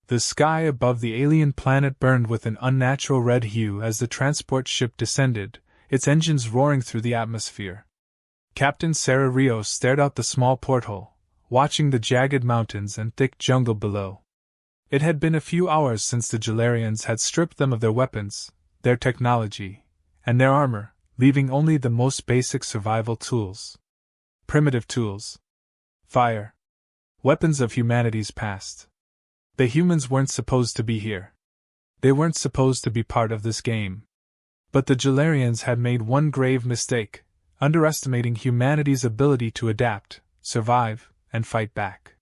The sky above the alien planet burned with an unnatural red hue as the transport ship descended, its engines roaring through the atmosphere. Captain Sarah Rios stared out the small porthole, watching the jagged mountains and thick jungle below. It had been a few hours since the Jhalarians had stripped them of their weapons, their technology, and their armor, leaving only the most basic survival tools. Primitive tools. Fire. Weapons of humanity's past. The humans weren't supposed to be here. They weren't supposed to be part of this game. But the Jhalarians had made one grave mistake, underestimating humanity's ability to adapt, survive, and fight back.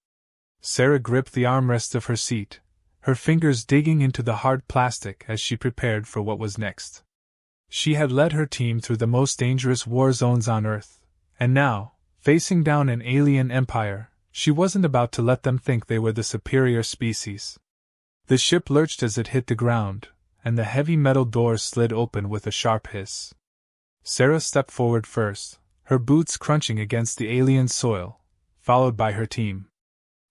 Sarah gripped the armrest of her seat, her fingers digging into the hard plastic as she prepared for what was next. She had led her team through the most dangerous war zones on Earth, and now, facing down an alien empire, she wasn't about to let them think they were the superior species. The ship lurched as it hit the ground, and the heavy metal doors slid open with a sharp hiss. Sarah stepped forward first, her boots crunching against the alien soil, followed by her team.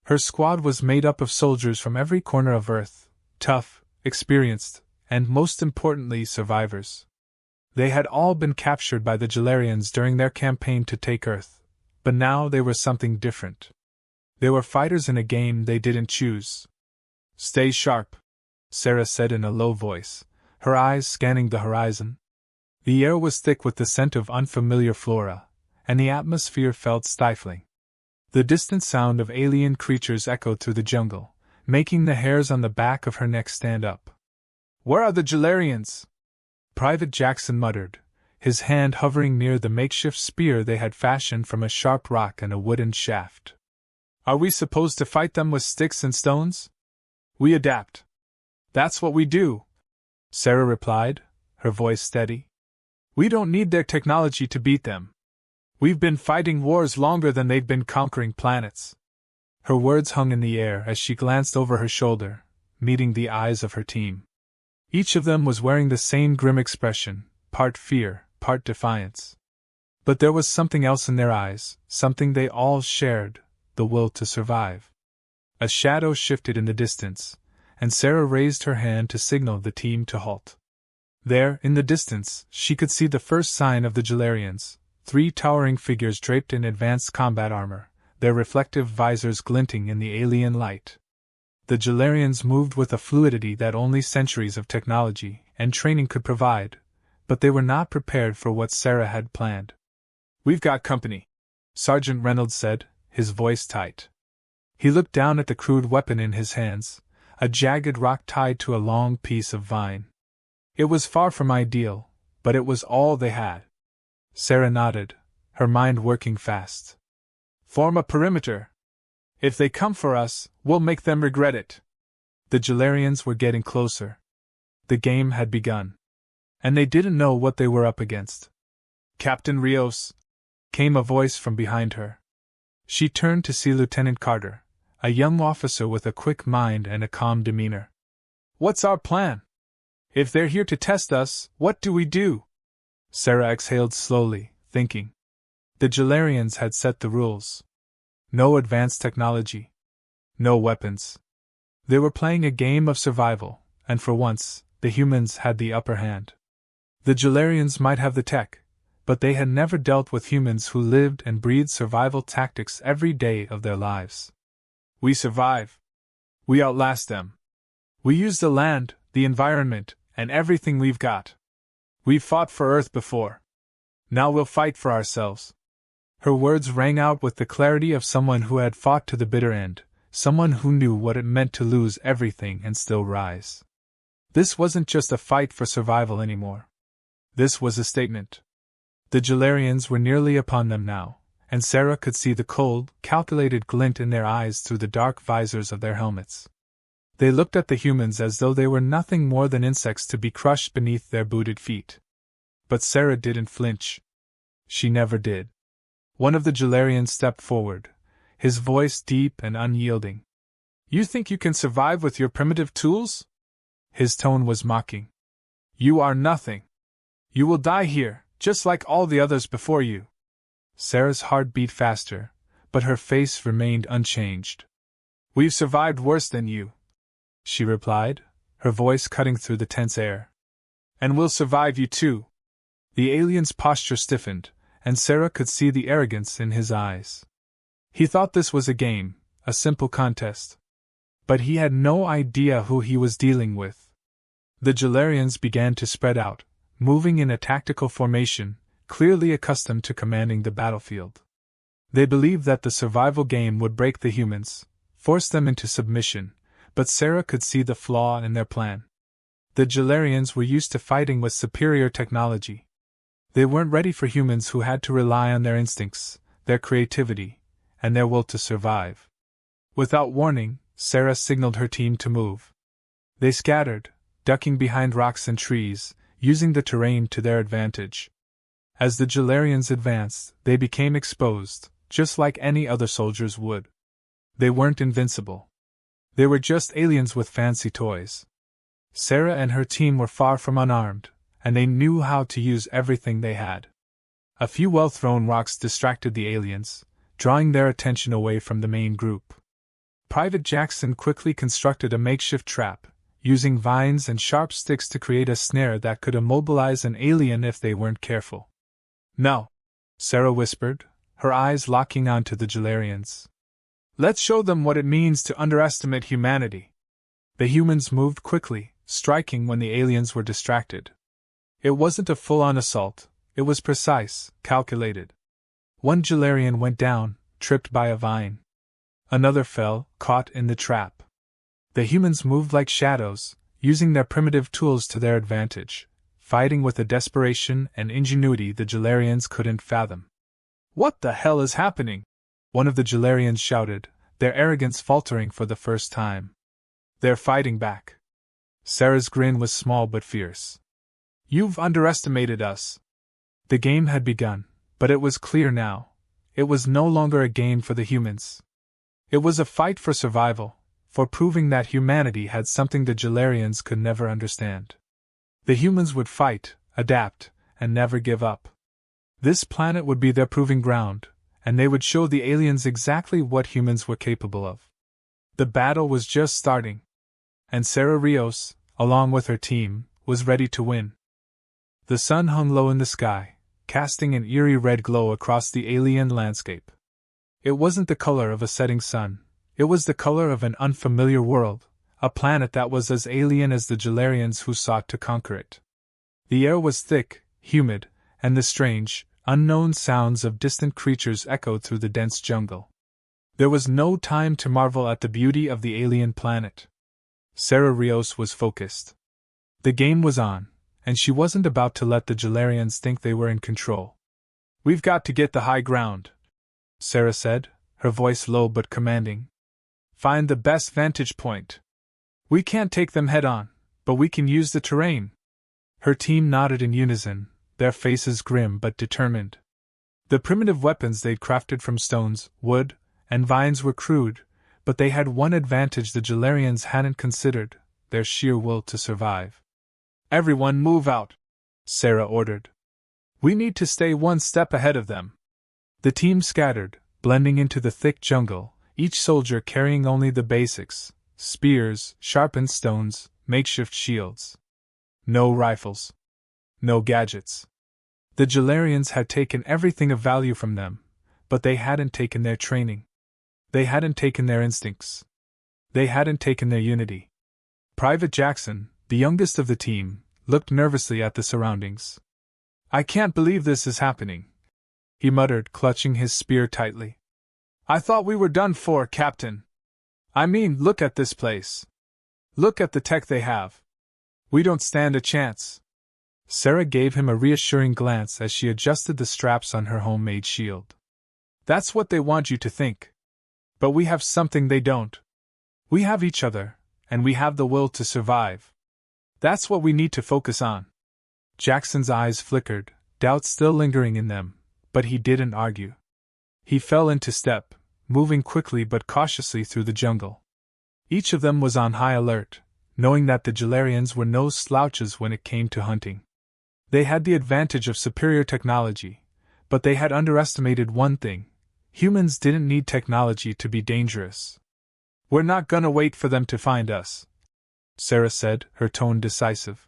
Her squad was made up of soldiers from every corner of Earth, tough, experienced, and most importantly survivors. They had all been captured by the Jhalarians during their campaign to take Earth, but now they were something different. They were fighters in a game they didn't choose. "Stay sharp," Sarah said in a low voice, her eyes scanning the horizon. The air was thick with the scent of unfamiliar flora, and the atmosphere felt stifling. The distant sound of alien creatures echoed through the jungle, making the hairs on the back of her neck stand up. "Where are the Jhalarians?" Private Jackson muttered, his hand hovering near the makeshift spear they had fashioned from a sharp rock and a wooden shaft. "Are we supposed to fight them with sticks and stones?" "We adapt. That's what we do," Sarah replied, her voice steady. "We don't need their technology to beat them. We've been fighting wars longer than they've been conquering planets." Her words hung in the air as she glanced over her shoulder, meeting the eyes of her team. Each of them was wearing the same grim expression, part fear, part defiance. But there was something else in their eyes, something they all shared, the will to survive. A shadow shifted in the distance, and Sarah raised her hand to signal the team to halt. There, in the distance, she could see the first sign of the Jhalarians, 3 towering figures draped in advanced combat armor, their reflective visors glinting in the alien light. The Jhalarians moved with a fluidity that only centuries of technology and training could provide, but they were not prepared for what Sarah had planned. "We've got company," Sergeant Reynolds said, his voice tight. He looked down at the crude weapon in his hands, a jagged rock tied to a long piece of vine. It was far from ideal, but it was all they had. Sarah nodded, her mind working fast. "Form a perimeter. If they come for us, we'll make them regret it." The Jhalarians were getting closer. The game had begun. And they didn't know what they were up against. "Captain Rios," came a voice from behind her. She turned to see Lieutenant Carter, a young officer with a quick mind and a calm demeanor. "What's our plan? If they're here to test us, what do we do?" Sarah exhaled slowly, thinking. The Jhalarians had set the rules. No advanced technology. No weapons. They were playing a game of survival, and for once, the humans had the upper hand. The Jhalarians might have the tech, but they had never dealt with humans who lived and breathed survival tactics every day of their lives. "We survive. We outlast them. We use the land, the environment, and everything we've got. We've fought for Earth before. Now we'll fight for ourselves." Her words rang out with the clarity of someone who had fought to the bitter end, someone who knew what it meant to lose everything and still rise. This wasn't just a fight for survival anymore. This was a statement. The Jhalarians were nearly upon them now, and Sarah could see the cold, calculated glint in their eyes through the dark visors of their helmets. They looked at the humans as though they were nothing more than insects to be crushed beneath their booted feet. But Sarah didn't flinch. She never did. One of the Jhalarians stepped forward, his voice deep and unyielding. "You think you can survive with your primitive tools?" His tone was mocking. "You are nothing. You will die here, just like all the others before you." Sarah's heart beat faster, but her face remained unchanged. "We've survived worse than you. she replied, her voice cutting through the tense air. And we'll survive you too. The alien's posture stiffened, and Sarah could see the arrogance in his eyes. He thought this was a game, a simple contest. But he had no idea who he was dealing with. The Jhalarians began to spread out, moving in a tactical formation, clearly accustomed to commanding the battlefield. They believed that the survival game would break the humans, force them into submission, but Sarah could see the flaw in their plan. The Jhalarians were used to fighting with superior technology. They weren't ready for humans who had to rely on their instincts, their creativity, and their will to survive. Without warning, Sarah signaled her team to move. They scattered, ducking behind rocks and trees, using the terrain to their advantage. As the Jhalarians advanced, they became exposed, just like any other soldiers would. They weren't invincible. They were just aliens with fancy toys. Sarah and her team were far from unarmed, and they knew how to use everything they had. A few well-thrown rocks distracted the aliens, drawing their attention away from the main group. Private Jackson quickly constructed a makeshift trap, using vines and sharp sticks to create a snare that could immobilize an alien if they weren't careful. "No," Sarah whispered, her eyes locking onto the Jhalarians. "Let's show them what it means to underestimate humanity." The humans moved quickly, striking when the aliens were distracted. It wasn't a full-on assault, it was precise, calculated. One Jhalarian went down, tripped by a vine. Another fell, caught in the trap. The humans moved like shadows, using their primitive tools to their advantage, fighting with a desperation and ingenuity the Jhalarians couldn't fathom. "What the hell is happening?" one of the Jhalarians shouted, their arrogance faltering for the first time. "They're fighting back." Sarah's grin was small but fierce. "You've underestimated us." The game had begun, but it was clear now. It was no longer a game for the humans. It was a fight for survival, for proving that humanity had something the Jhalarians could never understand. The humans would fight, adapt, and never give up. This planet would be their proving ground, and they would show the aliens exactly what humans were capable of. The battle was just starting. And Sarah Rios, along with her team, was ready to win. The sun hung low in the sky, casting an eerie red glow across the alien landscape. It wasn't the color of a setting sun, it was the color of an unfamiliar world, a planet that was as alien as the Jhalarians who sought to conquer it. The air was thick, humid, and the strange, unknown sounds of distant creatures echoed through the dense jungle. There was no time to marvel at the beauty of the alien planet. Sarah Rios was focused. The game was on, and she wasn't about to let the Jhalarians think they were in control. "We've got to get the high ground," Sarah said, her voice low but commanding. "Find the best vantage point. We can't take them head-on, but we can use the terrain." Her team nodded in unison, their faces grim but determined. The primitive weapons they'd crafted from stones, wood, and vines were crude, but they had one advantage the Jhalarians hadn't considered: their sheer will to survive. "Everyone move out," Sarah ordered. "We need to stay one step ahead of them." The team scattered, blending into the thick jungle, each soldier carrying only the basics: spears, sharpened stones, makeshift shields. No rifles. No gadgets. The Jhalarians had taken everything of value from them, but they hadn't taken their training. They hadn't taken their instincts. They hadn't taken their unity. Private Jackson, the youngest of the team, looked nervously at the surroundings. "I can't believe this is happening," he muttered, clutching his spear tightly. "I thought we were done for, Captain. I mean, look at this place. Look at the tech they have. We don't stand a chance." Sarah gave him a reassuring glance as she adjusted the straps on her homemade shield. "That's what they want you to think. But we have something they don't. We have each other, and we have the will to survive. That's what we need to focus on." Jackson's eyes flickered, doubt still lingering in them, but he didn't argue. He fell into step, moving quickly but cautiously through the jungle. Each of them was on high alert, knowing that the Jhalarians were no slouches when it came to hunting. They had the advantage of superior technology, but they had underestimated one thing: humans didn't need technology to be dangerous. "We're not gonna wait for them to find us," Sarah said, her tone decisive.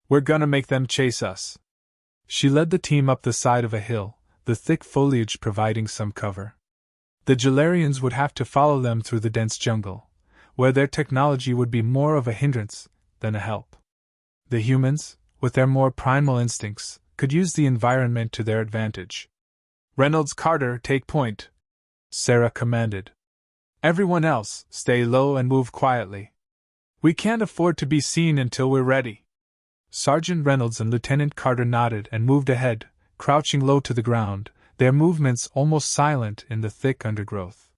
We're gonna make them chase us. She led the team up the side of a hill, the thick foliage providing some cover. The Jhalarians would have to follow them through the dense jungle, where their technology would be more of a hindrance than a help. The humans, with their more primal instincts, could use the environment to their advantage. Reynolds, Carter, take point, Sarah commanded. Everyone else, stay low and move quietly. We can't afford to be seen until we're ready. Sergeant Reynolds and Lieutenant Carter nodded and moved ahead, crouching low to the ground, their movements almost silent in the thick undergrowth.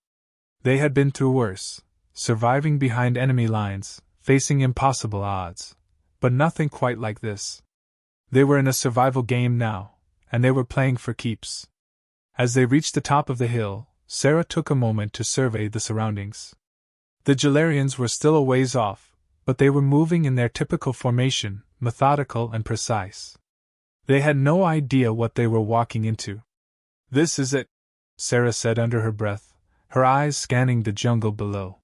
They had been through worse, surviving behind enemy lines, facing impossible odds. But nothing quite like this. They were in a survival game now, and they were playing for keeps. As they reached the top of the hill, Sarah took a moment to survey the surroundings. The Jhalarians were still a ways off, but they were moving in their typical formation, methodical and precise. They had no idea what they were walking into. This is it, Sarah said under her breath, her eyes scanning the jungle below.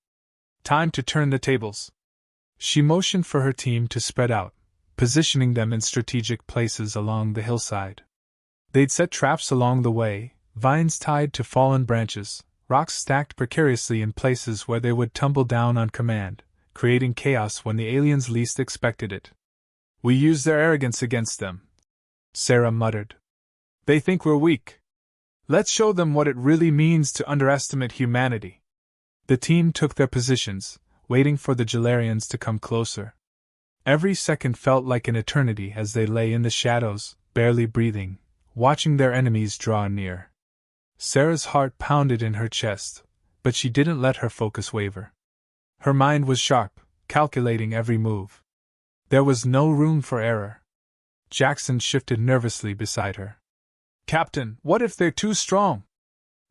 Time to turn the tables. She motioned for her team to spread out, positioning them in strategic places along the hillside. They'd set traps along the way, vines tied to fallen branches, rocks stacked precariously in places where they would tumble down on command, creating chaos when the aliens least expected it. We use their arrogance against them, Sarah muttered. They think we're weak. Let's show them what it really means to underestimate humanity. The team took their positions, waiting for the Jhalarians to come closer. Every second felt like an eternity as they lay in the shadows, barely breathing, watching their enemies draw near. Sarah's heart pounded in her chest, but she didn't let her focus waver. Her mind was sharp, calculating every move. There was no room for error. Jackson shifted nervously beside her. Captain, what if they're too strong?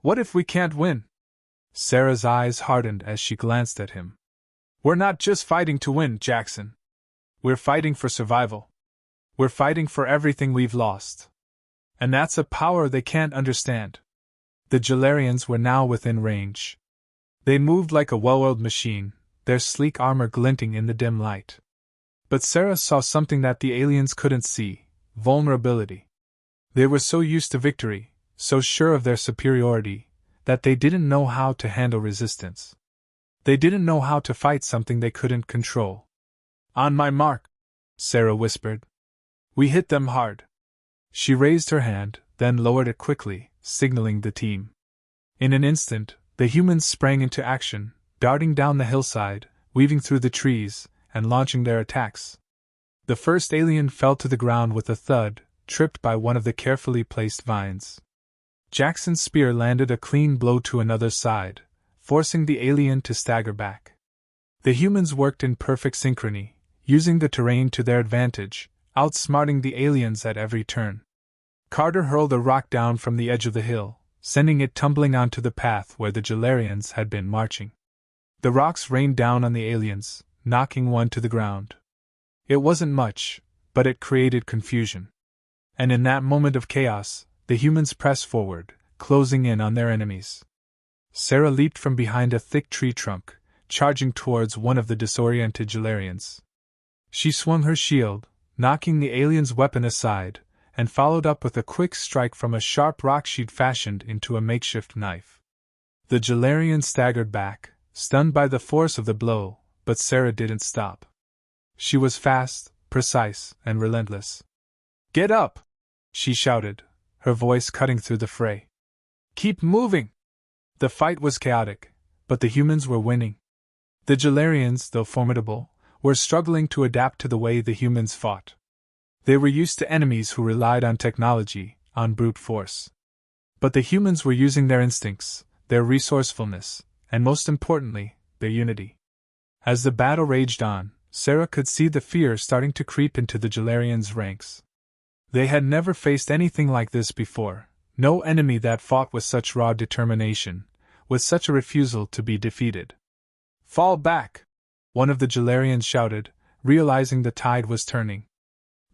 What if we can't win? Sarah's eyes hardened as she glanced at him. We're not just fighting to win, Jackson. We're fighting for survival. We're fighting for everything we've lost. And that's a power they can't understand. The Jhalarians were now within range. They moved like a well-oiled machine, their sleek armor glinting in the dim light. But Sarah saw something that the aliens couldn't see: vulnerability. They were so used to victory, so sure of their superiority, that they didn't know how to handle resistance. They didn't know how to fight something they couldn't control. On my mark, Sarah whispered. We hit them hard. She raised her hand, then lowered it quickly, signaling the team. In an instant, the humans sprang into action, darting down the hillside, weaving through the trees, and launching their attacks. The first alien fell to the ground with a thud, tripped by one of the carefully placed vines. Jackson's spear landed a clean blow to another side, forcing the alien to stagger back. The humans worked in perfect synchrony, using the terrain to their advantage, outsmarting the aliens at every turn. Carter hurled a rock down from the edge of the hill, sending it tumbling onto the path where the Jhalarians had been marching. The rocks rained down on the aliens, knocking one to the ground. It wasn't much, but it created confusion. And in that moment of chaos, the humans pressed forward, closing in on their enemies. Sarah leaped from behind a thick tree trunk, charging towards one of the disoriented Jhalarians. She swung her shield, knocking the alien's weapon aside, and followed up with a quick strike from a sharp rock she'd fashioned into a makeshift knife. The Jhalarian staggered back, stunned by the force of the blow, but Sarah didn't stop. She was fast, precise, and relentless. Get up! She shouted, her voice cutting through the fray. Keep moving! The fight was chaotic, but the humans were winning. The Jhalarians, though formidable, were struggling to adapt to the way the humans fought. They were used to enemies who relied on technology, on brute force. But the humans were using their instincts, their resourcefulness, and most importantly, their unity. As the battle raged on, Sarah could see the fear starting to creep into the Jhalarians' ranks. They had never faced anything like this before, no enemy that fought with such raw determination, with such a refusal to be defeated. Fall back! One of the Jhalarians shouted, realizing the tide was turning.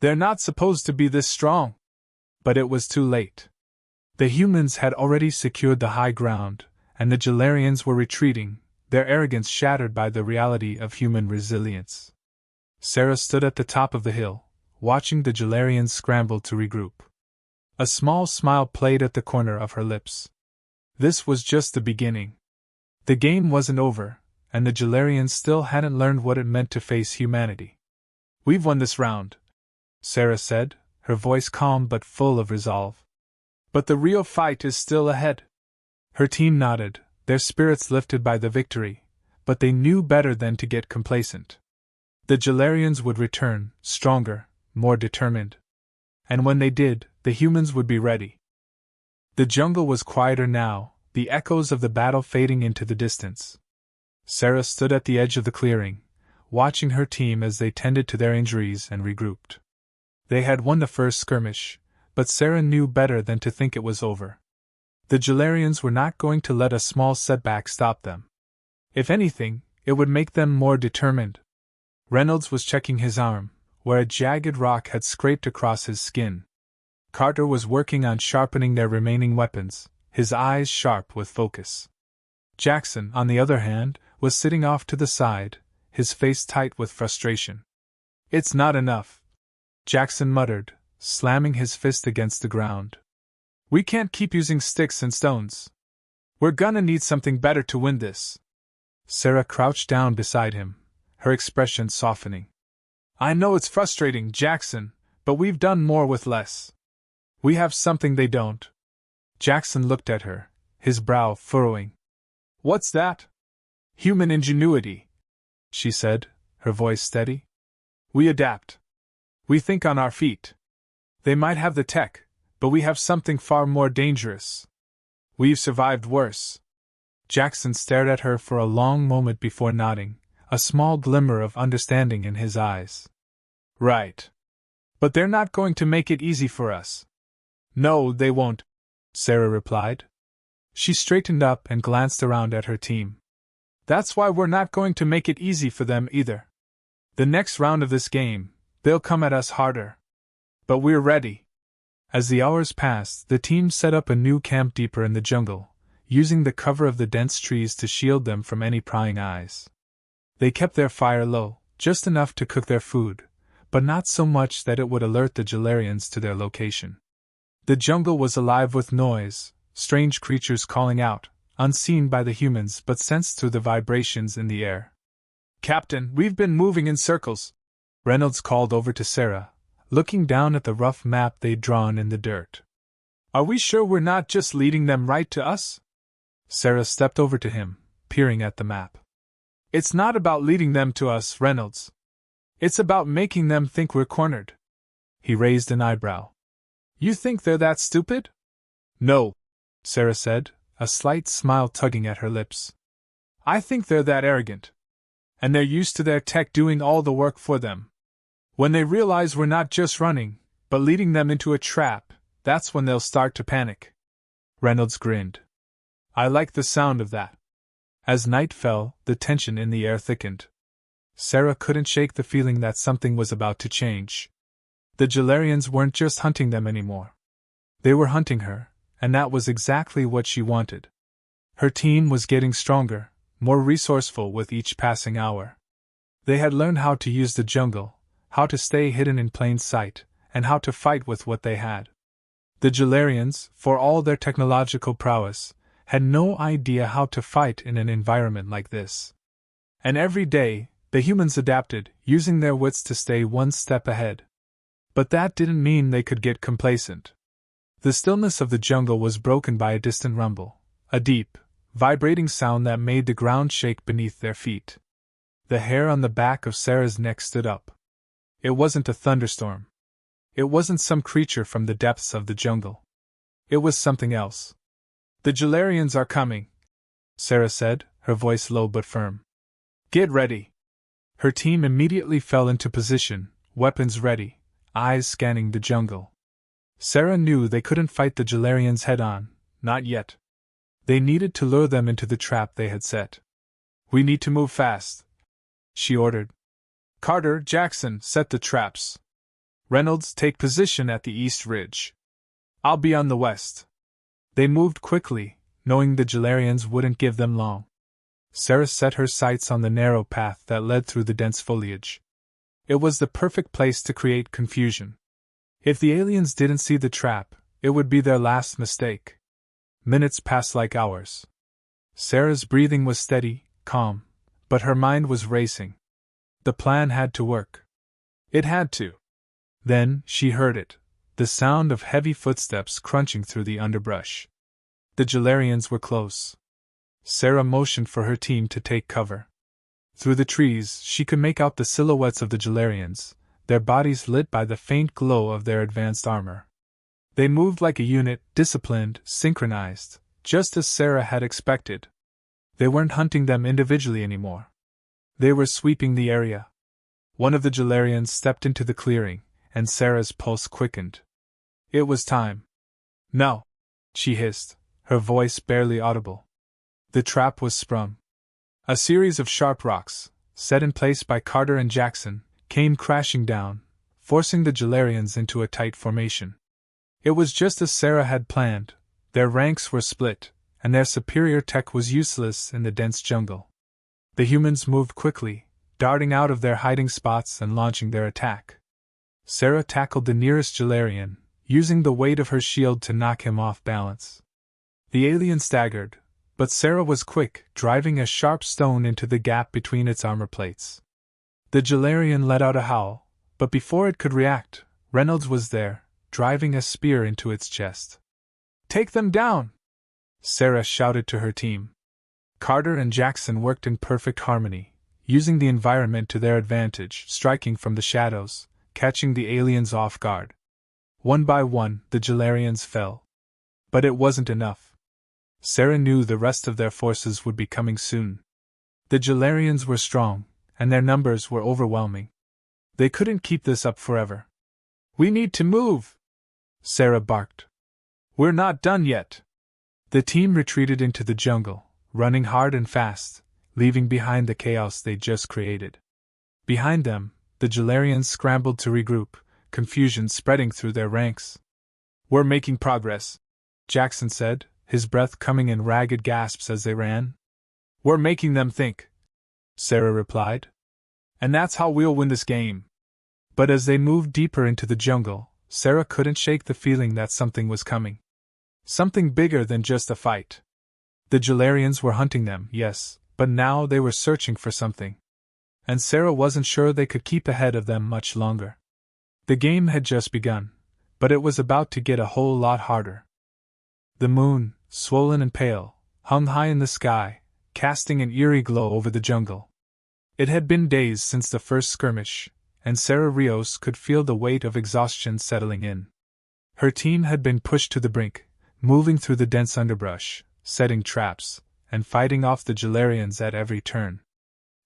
They're not supposed to be this strong. But it was too late. The humans had already secured the high ground, and the Jhalarians were retreating, their arrogance shattered by the reality of human resilience. Sarah stood at the top of the hill, watching the Jhalarians scramble to regroup. A small smile played at the corner of her lips. This was just the beginning. The game wasn't over, and the Jhalarians still hadn't learned what it meant to face humanity. "We've won this round," Sarah said, her voice calm but full of resolve. "But the real fight is still ahead." Her team nodded, their spirits lifted by the victory, but they knew better than to get complacent. The Jhalarians would return, stronger, more determined. And when they did, the humans would be ready. The jungle was quieter now, the echoes of the battle fading into the distance. Sarah stood at the edge of the clearing, watching her team as they tended to their injuries and regrouped. They had won the first skirmish, but Sarah knew better than to think it was over. The Jhalarians were not going to let a small setback stop them. If anything, it would make them more determined. Reynolds was checking his arm, where a jagged rock had scraped across his skin. Carter was working on sharpening their remaining weapons, his eyes sharp with focus. Jackson, on the other hand, was sitting off to the side, his face tight with frustration. "It's not enough," Jackson muttered, slamming his fist against the ground. "We can't keep using sticks and stones. We're gonna need something better to win this." Sarah crouched down beside him, her expression softening. "I know it's frustrating, Jackson, but we've done more with less. We have something they don't." Jackson looked at her, his brow furrowing. "What's that?" "Human ingenuity," she said, her voice steady. "We adapt. We think on our feet. They might have the tech, but we have something far more dangerous. We've survived worse." Jackson stared at her for a long moment before nodding, a small glimmer of understanding in his eyes. "Right. But they're not going to make it easy for us." "No, they won't," Sarah replied. She straightened up and glanced around at her team. "That's why we're not going to make it easy for them either. The next round of this game, they'll come at us harder. But we're ready." As the hours passed, the team set up a new camp deeper in the jungle, using the cover of the dense trees to shield them from any prying eyes. They kept their fire low, just enough to cook their food, but not so much that it would alert the Jhalarians to their location. The jungle was alive with noise, strange creatures calling out, unseen by the humans but sensed through the vibrations in the air. "Captain, we've been moving in circles," Reynolds called over to Sarah, looking down at the rough map they'd drawn in the dirt. "Are we sure we're not just leading them right to us?" Sarah stepped over to him, peering at the map. "It's not about leading them to us, Reynolds. It's about making them think we're cornered." He raised an eyebrow. "You think they're that stupid?" "No," Sarah said, a slight smile tugging at her lips. "I think they're that arrogant. And they're used to their tech doing all the work for them. When they realize we're not just running, but leading them into a trap, that's when they'll start to panic." Reynolds grinned. "I like the sound of that." As night fell, the tension in the air thickened. Sarah couldn't shake the feeling that something was about to change. The Jhalarians weren't just hunting them anymore. They were hunting her, and that was exactly what she wanted. Her team was getting stronger, more resourceful with each passing hour. They had learned how to use the jungle, how to stay hidden in plain sight, and how to fight with what they had. The Jhalarians, for all their technological prowess, had no idea how to fight in an environment like this. And every day, the humans adapted, using their wits to stay one step ahead. But that didn't mean they could get complacent. The stillness of the jungle was broken by a distant rumble, a deep, vibrating sound that made the ground shake beneath their feet. The hair on the back of Sarah's neck stood up. It wasn't a thunderstorm. It wasn't some creature from the depths of the jungle. It was something else. "The Jhalarians are coming," Sarah said, her voice low but firm. "Get ready." Her team immediately fell into position, weapons ready, eyes scanning the jungle. Sarah knew they couldn't fight the Jhalarians head-on, not yet. They needed to lure them into the trap they had set. "We need to move fast," she ordered. "Carter, Jackson, set the traps. Reynolds, take position at the east ridge. I'll be on the west." They moved quickly, knowing the Jhalarians wouldn't give them long. Sarah set her sights on the narrow path that led through the dense foliage. It was the perfect place to create confusion. If the aliens didn't see the trap, it would be their last mistake. Minutes passed like hours. Sarah's breathing was steady, calm, but her mind was racing. The plan had to work. It had to. Then, she heard it, the sound of heavy footsteps crunching through the underbrush. The Jhalarians were close. Sarah motioned for her team to take cover. Through the trees, she could make out the silhouettes of the Jhalarians, their bodies lit by the faint glow of their advanced armor. They moved like a unit, disciplined, synchronized, just as Sarah had expected. They weren't hunting them individually anymore. They were sweeping the area. One of the Jhalarians stepped into the clearing, and Sarah's pulse quickened. It was time. No! She hissed, her voice barely audible. The trap was sprung. A series of sharp rocks, set in place by Carter and Jackson, came crashing down, forcing the Jhalarians into a tight formation. It was just as Sarah had planned. Their ranks were split, and their superior tech was useless in the dense jungle. The humans moved quickly, darting out of their hiding spots and launching their attack. Sarah tackled the nearest Jhalarian, using the weight of her shield to knock him off balance. The alien staggered, but Sarah was quick, driving a sharp stone into the gap between its armor plates. The Jhalarian let out a howl, but before it could react, Reynolds was there, driving a spear into its chest. "Take them down!" Sarah shouted to her team. Carter and Jackson worked in perfect harmony, using the environment to their advantage, striking from the shadows, catching the aliens off guard. One by one, the Jhalarians fell. But it wasn't enough. Sarah knew the rest of their forces would be coming soon. The Jhalarians were strong, and their numbers were overwhelming. They couldn't keep this up forever. "We need to move!" Sarah barked. "We're not done yet!" The team retreated into the jungle, running hard and fast, leaving behind the chaos they'd just created. Behind them, the Jhalarians scrambled to regroup, confusion spreading through their ranks. "We're making progress," Jackson said, his breath coming in ragged gasps as they ran. "We're making them think," Sarah replied. "And that's how we'll win this game." But as they moved deeper into the jungle, Sarah couldn't shake the feeling that something was coming. Something bigger than just a fight. The Jhalarians were hunting them, yes, but now they were searching for something. And Sarah wasn't sure they could keep ahead of them much longer. The game had just begun, but it was about to get a whole lot harder. The moon, swollen and pale, hung high in the sky, casting an eerie glow over the jungle. It had been days since the first skirmish, and Sarah Rios could feel the weight of exhaustion settling in. Her team had been pushed to the brink, moving through the dense underbrush, setting traps, and fighting off the Jhalarians at every turn.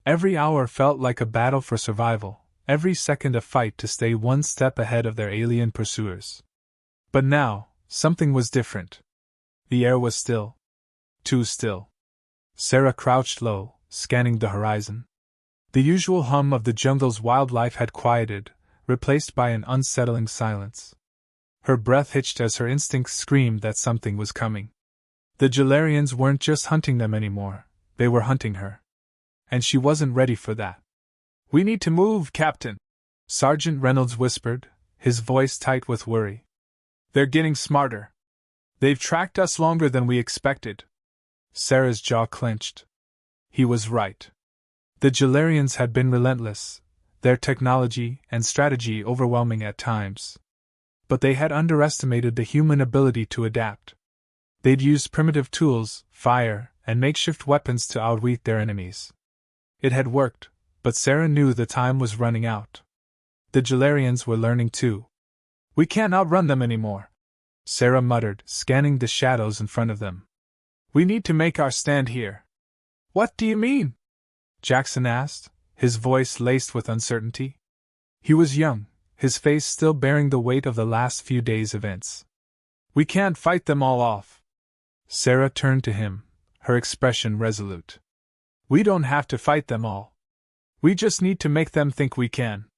Every hour felt like a battle for survival, every second a fight to stay one step ahead of their alien pursuers. But now, something was different. The air was still. Too still. Sarah crouched low, scanning the horizon. The usual hum of the jungle's wildlife had quieted, replaced by an unsettling silence. Her breath hitched as her instincts screamed that something was coming. The Jhalarians weren't just hunting them anymore, they were hunting her. And she wasn't ready for that. "We need to move, Captain," Sergeant Reynolds whispered, his voice tight with worry. "They're getting smarter. They've tracked us longer than we expected." Sarah's jaw clenched. He was right. The Jhalarians had been relentless, their technology and strategy overwhelming at times. But they had underestimated the human ability to adapt. They'd used primitive tools, fire, and makeshift weapons to outwit their enemies. It had worked, but Sarah knew the time was running out. The Jhalarians were learning too. "We can't outrun them anymore," Sarah muttered, scanning the shadows in front of them. "We need to make our stand here." "What do you mean?" Jackson asked, his voice laced with uncertainty. He was young, his face still bearing the weight of the last few days' events. "We can't fight them all off." Sarah turned to him, her expression resolute. "We don't have to fight them all. We just need to make them think we can."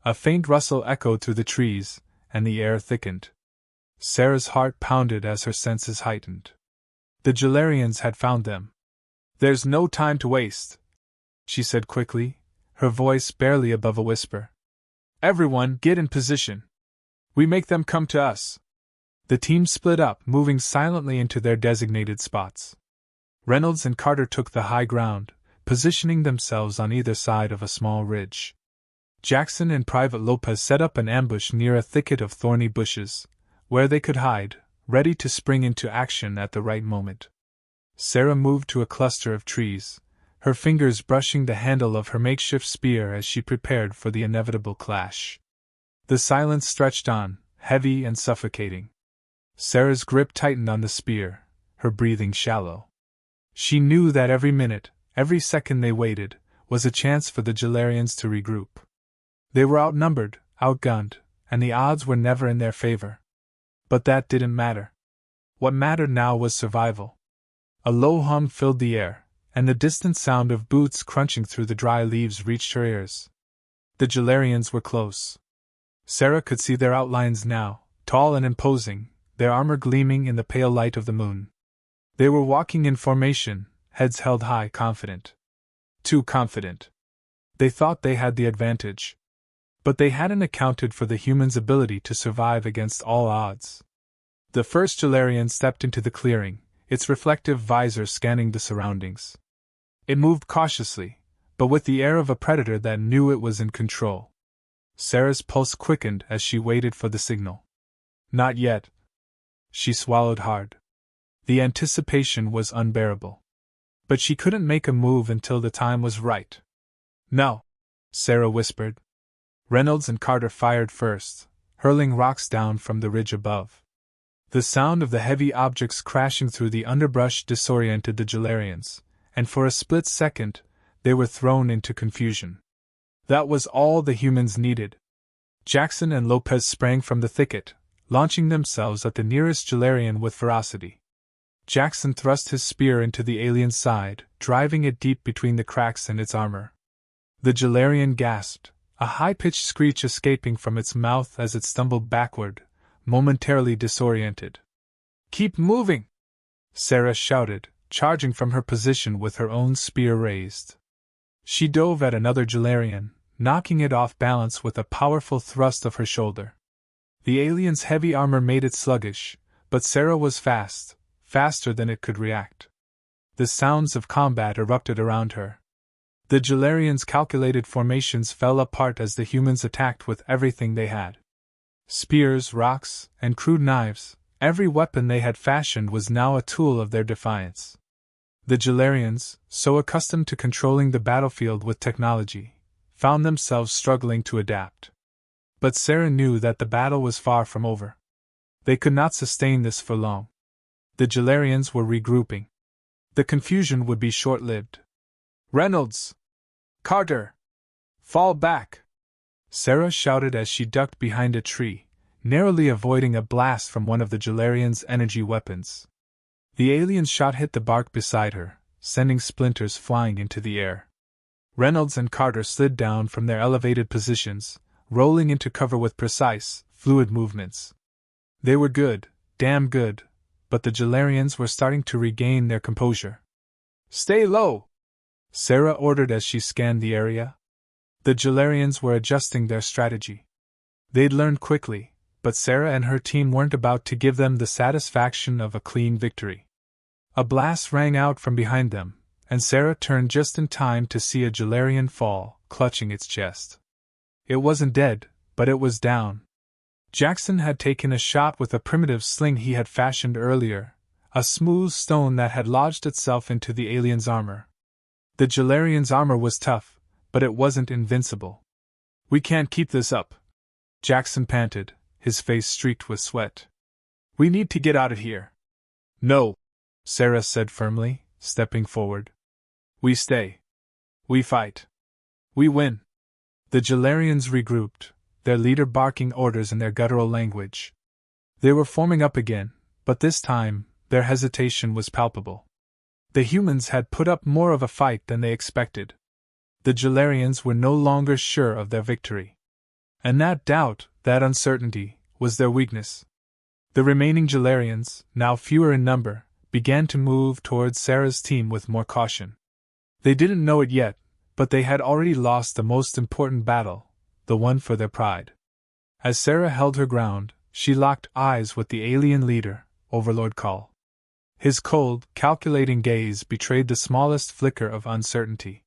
A faint rustle echoed through the trees, and the air thickened. Sarah's heart pounded as her senses heightened. The Jhalarians had found them. "There's no time to waste," she said quickly, her voice barely above a whisper. Everyone, get in position. We make them come to us. The team split up, moving silently into their designated spots. Reynolds and Carter took the high ground, positioning themselves on either side of a small ridge. Jackson and Private Lopez set up an ambush near a thicket of thorny bushes, where they could hide, ready to spring into action at the right moment. Sarah moved to a cluster of trees, her fingers brushing the handle of her makeshift spear as she prepared for the inevitable clash. The silence stretched on, heavy and suffocating. Sarah's grip tightened on the spear, her breathing shallow. She knew that every minute, every second they waited, was a chance for the Jhalarians to regroup. They were outnumbered, outgunned, and the odds were never in their favor. But that didn't matter. What mattered now was survival. A low hum filled the air, and the distant sound of boots crunching through the dry leaves reached her ears. The Jhalarians were close. Sarah could see their outlines now, tall and imposing, their armor gleaming in the pale light of the moon. They were walking in formation, heads held high, confident. Too confident. They thought they had the advantage. But they hadn't accounted for the human's ability to survive against all odds. The first Jhalarian stepped into the clearing, its reflective visor scanning the surroundings. It moved cautiously, but with the air of a predator that knew it was in control. Sarah's pulse quickened as she waited for the signal. Not yet. She swallowed hard. The anticipation was unbearable. But she couldn't make a move until the time was right. No, Sarah whispered. Reynolds and Carter fired first, hurling rocks down from the ridge above. The sound of the heavy objects crashing through the underbrush disoriented the Jhalarians, and for a split second, they were thrown into confusion. That was all the humans needed. Jackson and Lopez sprang from the thicket, launching themselves at the nearest Jhalarian with ferocity. Jackson thrust his spear into the alien's side, driving it deep between the cracks in its armor. The Jhalarian gasped, a high-pitched screech escaping from its mouth as it stumbled backward, momentarily disoriented. "Keep moving!" Sarah shouted, charging from her position with her own spear raised. She dove at another Jhalarian, knocking it off balance with a powerful thrust of her shoulder. The alien's heavy armor made it sluggish, but Sarah was fast, faster than it could react. The sounds of combat erupted around her. The Jhalarians' calculated formations fell apart as the humans attacked with everything they had. Spears, rocks, and crude knives, every weapon they had fashioned was now a tool of their defiance. The Jhalarians, so accustomed to controlling the battlefield with technology, found themselves struggling to adapt. But Sarah knew that the battle was far from over. They could not sustain this for long. The Jhalarians were regrouping. The confusion would be short-lived. "Reynolds! Carter! Fall back!" Sarah shouted as she ducked behind a tree, narrowly avoiding a blast from one of the Jhalarians' energy weapons. The alien's shot hit the bark beside her, sending splinters flying into the air. Reynolds and Carter slid down from their elevated positions, rolling into cover with precise, fluid movements. They were good, damn good, but the Jhalarians were starting to regain their composure. "Stay low!" Sarah ordered as she scanned the area. The Jhalarians were adjusting their strategy. They'd learned quickly, but Sarah and her team weren't about to give them the satisfaction of a clean victory. A blast rang out from behind them, and Sarah turned just in time to see a Jhalarian fall, clutching its chest. It wasn't dead, but it was down. Jackson had taken a shot with a primitive sling he had fashioned earlier, a smooth stone that had lodged itself into the alien's armor. The Jhalarian's armor was tough, but it wasn't invincible. "We can't keep this up," Jackson panted, his face streaked with sweat. "We need to get out of here." "No," Sarah said firmly, stepping forward. "We stay. We fight. We win." The Jhalarians regrouped, their leader barking orders in their guttural language. They were forming up again, but this time, their hesitation was palpable. The humans had put up more of a fight than they expected. The Jhalarians were no longer sure of their victory. And that doubt, that uncertainty, was their weakness. The remaining Jhalarians, now fewer in number, began to move towards Sarah's team with more caution. They didn't know it yet, but they had already lost the most important battle, the one for their pride. As Sarah held her ground, she locked eyes with the alien leader, Overlord Call. His cold, calculating gaze betrayed the smallest flicker of uncertainty.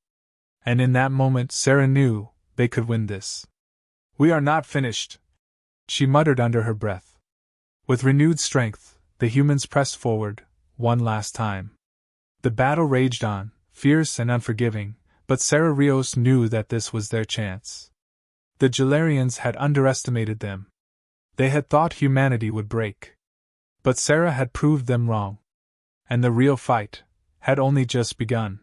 And in that moment Sarah knew they could win this. "We are not finished," she muttered under her breath. With renewed strength, the humans pressed forward, one last time. The battle raged on, fierce and unforgiving, but Sarah Rios knew that this was their chance. The Jhalarians had underestimated them. They had thought humanity would break. But Sarah had proved them wrong. And the real fight had only just begun.